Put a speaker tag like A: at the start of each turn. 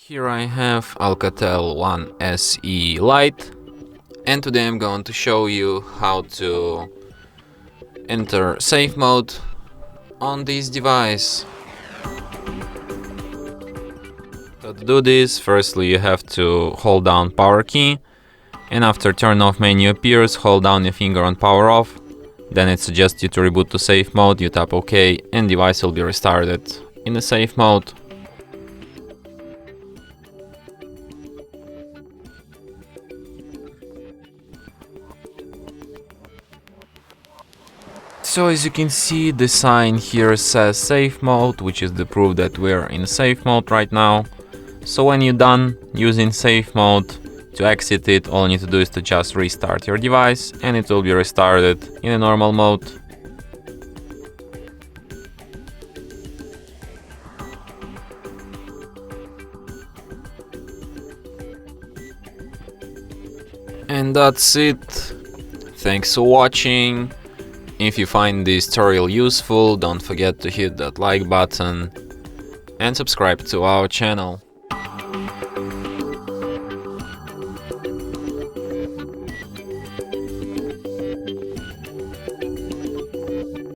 A: Here I have ALCATEL 1SE Lite, and today I'm going to show you how to enter safe mode on this device. So to do this, firstly you have to hold down power key, and after turn off menu appears, hold down your finger on power off. Then it suggests you to reboot to safe mode, you tap OK, and device will be restarted in the safe mode. So as you can see, the sign here says safe mode, which is the proof that we're in safe mode right now. So when you're done using safe mode, to exit it, all you need to do is to just restart your device and it will be restarted in a normal mode. And that's it. Thanks for watching. If you find this tutorial useful, don't forget to hit that like button and subscribe to our channel.